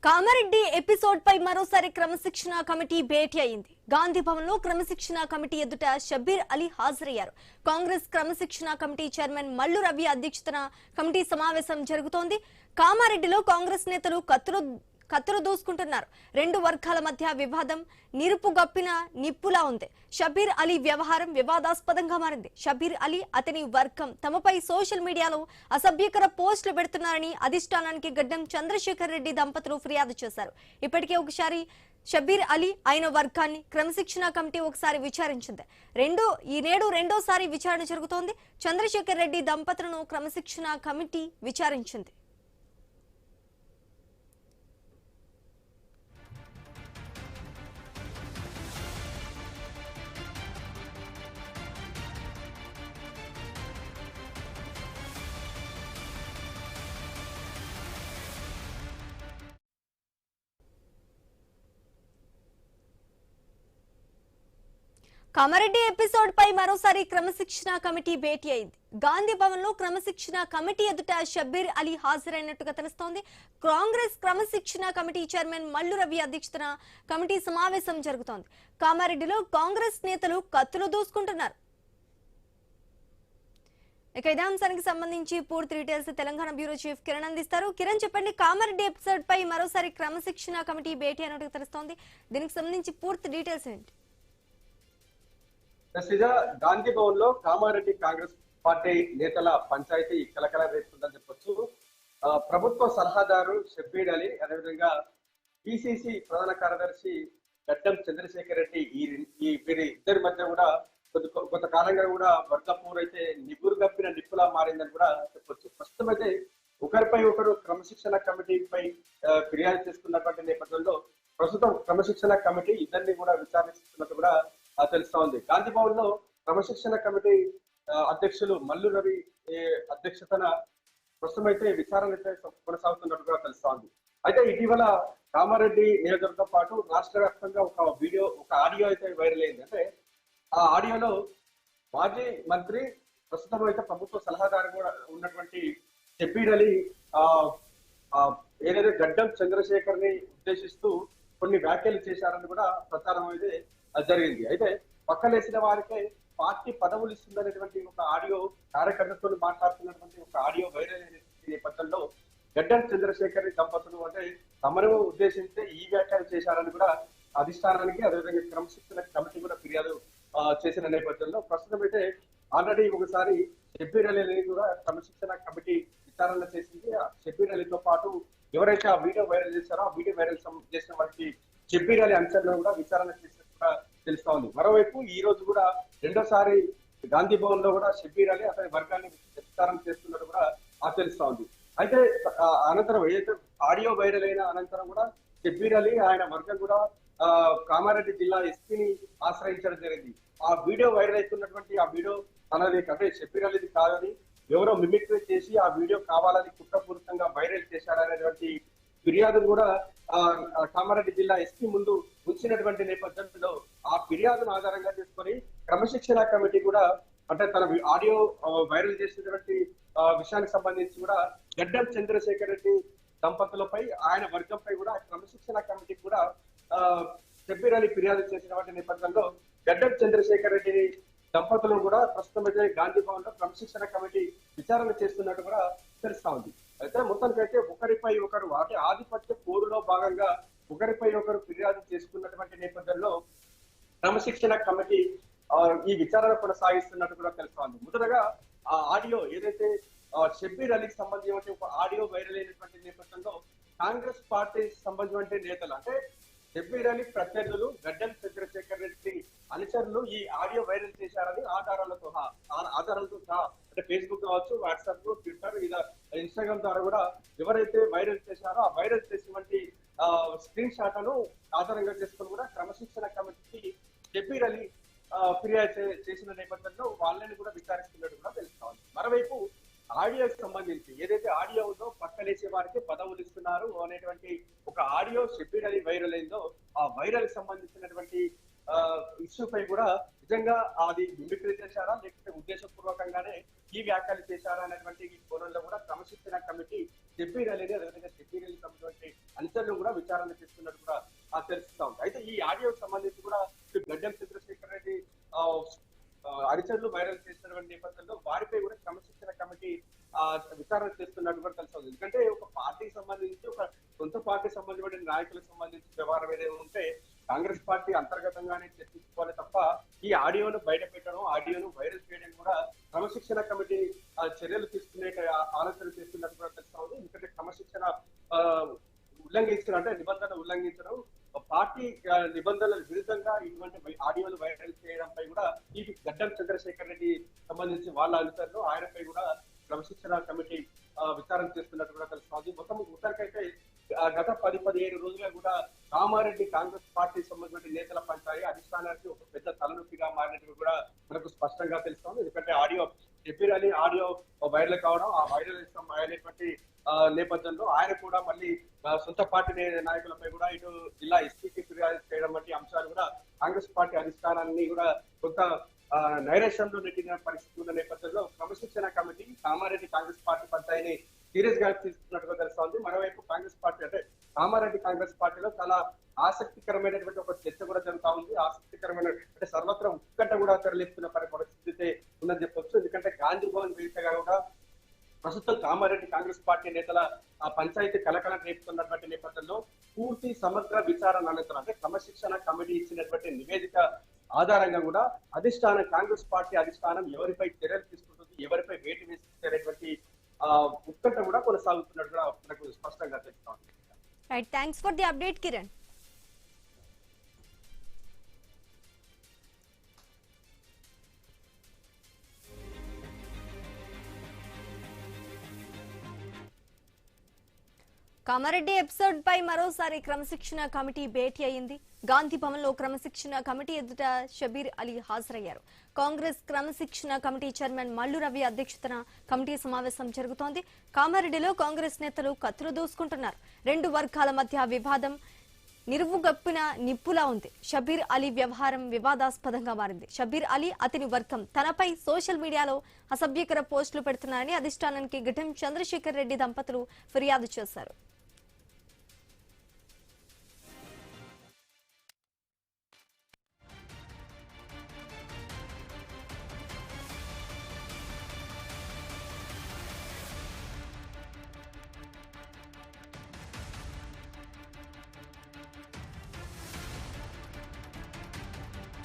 Kamareddy episode పై మరోసారి క్రమశిక్షణ కమిటీ భేటీ అయింది. గాంధీ భవన్ లో క్రమశిక్షణ కమిటీ ఎదుట షబ్బీర్ అలీ హాజరయ్యారు. కాంగ్రెస్ క్రమశిక్షణ కమిటీ చైర్మన్ మల్లు రవి అధ్యక్షతన కమిటీ సమావేశం జరుగుతోంది. కామారెడ్డిలో కాంగ్రెస్ నేతలు కత్తులు దూసుకుంటున్నారు. రెండు వర్గాల మధ్య వివాదం నిరుపుగప్పిన నిప్పులా ఉంది. షబ్బీర్ అలీ వ్యవహారం వివాదాస్పదంగా మారింది. షబ్బీర్ అలీ అతని వర్గం తమపై సోషల్ మీడియాలో అసభ్యకర పోస్టులు పెడుతున్నారని అధిష్టానానికి గడ్డం చంద్రశేఖర్ రెడ్డి దంపతులు ఫిర్యాదు చేశారు. ఇప్పటికే ఒకసారి షబ్బీర్ అలీ ఆయన వర్గాన్ని క్రమశిక్షణ కమిటీ ఒకసారి విచారించింది. నేడు రెండోసారి విచారణ జరుగుతోంది. చంద్రశేఖర్ రెడ్డి దంపతులను క్రమశిక్షణ కమిటీ విచారించింది. కామారెడ్డి ఎపిసోడ్ పై మరోసారి క్రమశిక్షణ కమిటీ భేటీ అయింది. గాంధీ భవన్ లో క్రమశిక్షణ కమిటీ ఎదుట షబ్బీర్ అలీ హాజరైనట్టుగా తెలుస్తోంది. కాంగ్రెస్ క్రమశిక్షణ కమిటీ చైర్మన్ మల్లు రవి అధ్యక్షతన కమిటీ సమావేశం జరుగుతోంది. కామారెడ్డిలో కాంగ్రెస్ నేతలు కత్తులు దూసుకుంటున్నారు. ఇక ఇదే అంశానికి సంబంధించి పూర్తి details Telangana bureau chief Kiran అందిస్తారు. కిరణ్, చెప్పండి, కామారెడ్డి ఎపిసోడ్ పై మరోసారి క్రమశిక్షణ కమిటీ భేటీ అయినట్టుగా తెలుస్తోంది. దీనికి సంబంధించి పూర్తి డీటెయిల్స్ ఏంటి? గాంధీ భవన్ లో కామారెడ్డి కాంగ్రెస్ పార్టీ నేతల పంచాయతీ కలకల రేపుతుందని చెప్పొచ్చు. ప్రభుత్వ సలహాదారు షబ్బీర్ అలీ, అదేవిధంగా పిసిసి ప్రధాన కార్యదర్శి గడ్డం చంద్రశేఖర్ రెడ్డి వీరి ఇద్దరి మధ్య కూడా కొంతకాలంగా కూడా వర్గపూర్ అయితే నిగురు గప్పిన నిప్పులా మారిందని కూడా చెప్పొచ్చు. ప్రస్తుతం అయితే ఒకరిపై ఒకరు క్రమశిక్షణ కమిటీపై ఫిర్యాదు చేసుకున్నటువంటి నేపథ్యంలో ప్రస్తుతం క్రమశిక్షణ కమిటీ ఇద్దరిని కూడా విచారిస్తున్నట్టు కూడా తెలుస్తా ఉంది. గాంధీ భవన్ లో క్రమశిక్షణ కమిటీ అధ్యక్షులు మల్లు రవి అధ్యక్షతన ప్రస్తుతం అయితే విచారణ అయితే కొనసాగుతున్నట్టు కూడా తెలుస్తా ఉంది. అయితే ఇటీవల కామారెడ్డి నియోజకవర్గంతో పాటు రాష్ట్ర వ్యాప్తంగా ఒక ఆడియో అయితే వైరల్ అయింది. అంటే ఆ ఆడియోలో మాజీ మంత్రి, ప్రస్తుతం అయితే ప్రభుత్వ సలహాదారు కూడా ఉన్నటువంటి షబ్బీర్ అలీ ఏదైతే గడ్డం చంద్రశేఖర్ ని ఉద్దేశిస్తూ కొన్ని వ్యాఖ్యలు చేశారని కూడా ప్రచారం అయితే జరిగింది. అయితే పక్కలేసిన వారికే పార్టీ పదవులు ఇస్తుందనేటువంటి ఒక ఆడియో, కార్యకర్తలతో మాట్లాడుతున్నటువంటి ఒక ఆడియో వైరల్ అయిన నేపథ్యంలో గడ్డం చంద్రశేఖర్ దంపతులు అంటే తమను ఉద్దేశించి ఈ వ్యాఖ్యలు చేశారని కూడా అధిష్టానానికి, అదేవిధంగా క్రమశిక్షణ కమిటీ కూడా ఫిర్యాదు చేసిన నేపథ్యంలో ప్రస్తుతం అయితే ఆల్రెడీ ఒకసారి షబ్బీర్ అలీ కూడా క్రమశిక్షణ కమిటీ విచారణ చేసింది. షబ్బీర్ అలీతో పాటు ఎవరైతే ఆ వీడియో వైరల్ చేశారో ఆ వీడియో వైరల్ చేసిన వారికి షబ్బీర్ అలీ అంశాలను కూడా విచారణ చేసినట్టు తెలుస్తా ఉంది. మరోవైపు ఈ రోజు కూడా రెండోసారి గాంధీ భవన్ లో కూడా షబ్బీర్ అలీ అతని వర్గాన్ని విచారణ చేస్తున్నట్టు కూడా తెలుస్తా ఉంది. అయితే అనంతరం ఏదైతే ఆడియో వైరల్ అయిన అనంతరం కూడా షబ్బీర్ అలీ ఆయన వర్గం కూడా కామారెడ్డి జిల్లా ఎస్పీని ఆశ్రయించడం జరిగింది. ఆ వీడియో వైరల్ అవుతున్నటువంటి ఆ వీడియో తనది అంటే షబ్బీర్ అలీది కాదని ఎవరో మిమిక్రీ చేసి ఆ వీడియో కావాలని కుట్రపూరితంగా వైరల్ చేశారనేటువంటి ఫిర్యాదును కూడా కామారెడ్డి జిల్లా ఎస్పీ ముందు ఉంచినటువంటి నేపథ్యంలో ఆ ఫిర్యాదును ఆధారంగా చేసుకొని క్రమశిక్షణ కమిటీ కూడా అంటే తన ఆడియో వైరల్ చేసినటువంటి విషయానికి సంబంధించి కూడా గడ్డం చంద్రశేఖర్ రెడ్డి దంపతులపై ఆయన వర్గంపై కూడా క్రమశిక్షణ కమిటీ కూడా షబ్బీర్ అలీ ఫిర్యాదు చేసినటువంటి నేపథ్యంలో గడ్డం చంద్రశేఖర్ రెడ్డి దంపతులను కూడా ప్రస్తుతం అయితే గాంధీ భవన్ లో క్రమశిక్షణ కమిటీ విచారణ చేస్తున్నట్టు కూడా తెలుస్తా ఉంది. అయితే మొత్తానికైతే ఒకరిపై ఒకరు అంటే ఆధిపత్య పోరులో భాగంగా ఒకరిపై ఒకరు ఫిర్యాదు చేసుకున్నటువంటి నేపథ్యంలో క్రమశిక్షణ కమిటీ ఈ విచారణ కొనసాగిస్తున్నట్టు కూడా తెలుస్తా ఉంది. మొదటగా ఆ ఆడియో ఏదైతే షబ్బీర్ అలీకి సంబంధించిన ఒక ఆడియో వైరల్ అయినటువంటి నేపథ్యంలో కాంగ్రెస్ పార్టీకి సంబంధించిన నేతలు అంటే షబ్బీర్ అలీ ప్రత్యర్థులు గడ్డం చంద్రశేఖర్ రెడ్డి అనుచరులు ఈ ఆడియో వైరల్ చేశారని ఆధారాలతో అంటే ఫేస్బుక్ కావచ్చు, వాట్సాప్, ట్విట్టర్, ఇన్స్టాగ్రామ్ ద్వారా కూడా ఎవరైతే వైరల్ చేశారో ఆ వైరల్ చేసినటువంటి స్క్రీన్ షాట్లను ఆధారంగా చేసుకుని కూడా క్రమశిక్షణ కమిటీకి షబ్బీర్ అలీ ఫిర్యాదు చేసిన నేపథ్యంలో వాళ్ళని కూడా విచారిస్తున్నట్టు కూడా తెలుసుకోవాలి. మరోవైపు ఆడియోకి సంబంధించి ఏదైతే ఆడియో ఉందో పక్కలేసే వారికి పదవులు ఇస్తున్నారు అనేటువంటి ఒక ఆడియో షబ్బీర్ అలీ వైరల్ అయిందో ఆ వైరల్ సంబంధించినటువంటి ఇష్యూపై కూడా నిజంగా అది మిమిక్రీ చేశారా లేకపోతే ఉద్దేశపూర్వకంగానే ఈ వ్యాఖ్యలు చేశారా అనేటువంటి కోణంలో కూడా క్రమశిక్షణ కమిటీ షబ్బీర్ అలీని అదేవిధంగా షబ్బీర్ అలీ సంబంధించి అనుచరులు నేపథ్యంలో కూడా విచారణ చేస్తున్నట్టు కూడా తెలుస్తా ఉంది. అయితే ఈ ఆడియోకి సంబంధించి కూడా గడ్డం చంద్రశేఖర్ రెడ్డి అరిచర్లు వైరల్ చేసినటువంటి నేపథ్యంలో వారిపై కూడా క్రమశిక్షణ కమిటీ విచారణ చేస్తున్నట్టు కూడా తెలుస్తుంది. ఎందుకంటే ఒక పార్టీకి సంబంధించి ఒక సొంత పార్టీ సంబంధించిన నాయకులకు సంబంధించి వ్యవహారం ఏదైనా ఉంటే కాంగ్రెస్ పార్టీ అంతర్గతంగానే చర్చించుకోవాలి తప్ప ఈ ఆడియోను బయట పెట్టడం, ఆడియోను వైరల్ చేయడం కూడా క్రమశిక్షణ కమిటీ చర్యలు తీసుకునే ఆలోచన చేస్తున్నట్టు కూడా తెలుస్తా ఉంది. ఎందుకంటే క్రమశిక్షణ ఉల్లంఘించడం అంటే నిబంధన ఉల్లంఘించడం, పార్టీ నిబంధనలకు విరుద్ధంగా ఇటువంటి ఆడియోలు వైరల్ చేయడంపై కూడా ఈ గడ్డం చంద్రశేఖర్ రెడ్డి సంబంధించి వాళ్ళ అనుసరణలో ఆయనపై కూడా క్రమశిక్షణ కమిటీ విచారణ చేస్తున్నట్టు కూడా తెలుస్తుంది. మొత్తానికైతే గత 10-15 రోజులుగా కూడా కామారెడ్డి కాంగ్రెస్ పార్టీ సంబంధించిన నేతల పంచాయి అధిష్టానానికి ఒక పెద్ద తలనొప్పిగా మారినట్టు కూడా మనకు స్పష్టంగా తెలుస్తుంది. ఎందుకంటే షబ్బీర్ అలీ ఆడియో వైరల్ కావడం, ఆ వైరల్ అయినటువంటి నేపథ్యంలో ఆయన కూడా మళ్ళీ సొంత పార్టీ నాయకులపై కూడా ఇటు జిల్లా ఎస్పీకి ఫిర్యాదు చేయడం వంటి అంశాలు కూడా కాంగ్రెస్ పార్టీ అధిష్టానాన్ని కూడా కొంత నైరాశ్యంలో నెట్టిన పరిస్థితి ఉన్న నేపథ్యంలో క్రమశిక్షణ కమిటీ కామారెడ్డి కాంగ్రెస్ పార్టీ పంచాయిని సీరియస్ గా తీసుకున్నట్టుగా తెలుస్తోంది. మరోవైపు కాంగ్రెస్ పార్టీ అంటే కామారెడ్డి కాంగ్రెస్ పార్టీలో చాలా ఆసక్తికరమైనటువంటి ఒక చర్చ కూడా జరుగుతా ఉంది. ఆసక్తికరమైన అంటే సర్వత్రా ఉత్కంఠ కూడా తెరలేస్తున్న పరిస్థితి ఉందని చెప్పొచ్చు. ఎందుకంటే గాంధీ భవన్ వేదికగా కూడా ప్రస్తుతం కామారెడ్డి కాంగ్రెస్ పార్టీ నేతల పంచాయతీ కలకలం రేపుతున్నటువంటి నేపథ్యంలో పూర్తి సమగ్ర విచారణ అనంతరం అంటే క్రమశిక్షణ కమిటీ ఇచ్చినటువంటి నివేదిక ఆధారంగా కూడా కాంగ్రెస్ పార్టీ అధిష్టానం ఎవరిపై చర్యలు తీసుకుంటుంది, ఎవరిపై వేటు వేసేటువంటి ఉత్కంఠ కూడా కొనసాగుతున్నట్టుగా మనకు స్పష్టంగా తెలుస్తా ఉంది. Right, thanks for the update Kiran. Kamareddy episode పై మరోసారి క్రమశిక్షణ కమిటీ భేటీ అయింది. గాంధీ భవన్ లో క్రమశిక్షణ కమిటీ ఎదుట షబ్బీర్ అలీ హాజరయ్యారు. కాంగ్రెస్ క్రమశిక్షణ కమిటీ చైర్మన్ మల్లు రవి అధ్యక్షతన కమిటీ సమావేశం జరుగుతోంది. కామారెడ్డిలో కాంగ్రెస్ నేతలు కత్తులు దూసుకుంటున్నారు. రెండు వర్గాల మధ్య వివాదం నిరువుగప్పిన నిప్పులా ఉంది. షబ్బీర్ అలీ వ్యవహారం వివాదాస్పదంగా మారింది. షబ్బీర్ అలీ అతని వర్గం తనపై సోషల్ మీడియాలో అసభ్యకర పోస్టులు పెడుతున్నారని అధిష్టానానికి గడ్డం చంద్రశేఖర్ రెడ్డి దంపతులు ఫిర్యాదు చేశారు.